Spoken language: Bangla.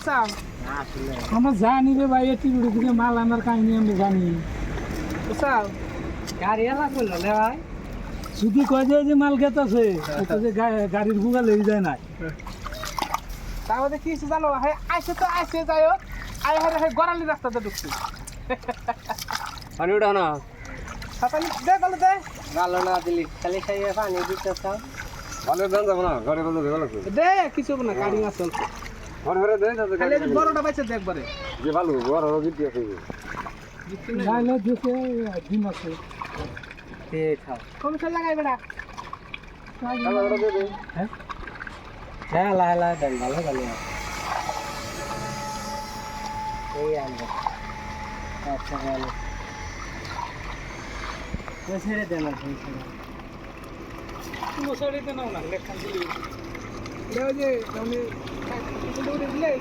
বুঝছো? আমরা জানি রে ভাই এটি থেকে মাল আনার কাহিনী আমরা জানি বুঝছো? গাড়ি এলা করলো না ভাই যদি কয় যে মাল খেতেছে যে গাড়ির গুগা লেগে যায় না তাহলে কি হচ্ছে জানো হ্যাঁ আইসে তো আইসে যাই হোক আয় হ্যাঁ হ্যাঁ গড়ালি রাস্তাতে ঢুকছি পানি উঠা না সাতালি দে গেলো দে গালো না দিলি খালি খাইয়ে পানি দিতেছ ভালো দাম যাবো না ঘরে বলতে দেবে লাগবে দে কিছু হবে না গাড়ি মাছ চলছে ঘরে ঘরে দেয় খালি এই বড়টা বাইছে দে একবারে যে ভালো ঘর আরো দিতে আছে লাইলে দেখে ডিম আছে খেয়ে খাও কমিশন লাগাই বেড়া খালা ঘরে দে দে হ্যাঁ হ্যাঁ লা লা দেন ভালো ভালো এই আমরা আচ্ছা ভালো ছেড়ে দেন মশারিতে নাও না লেখান দিলি ওই যে আমি দিলে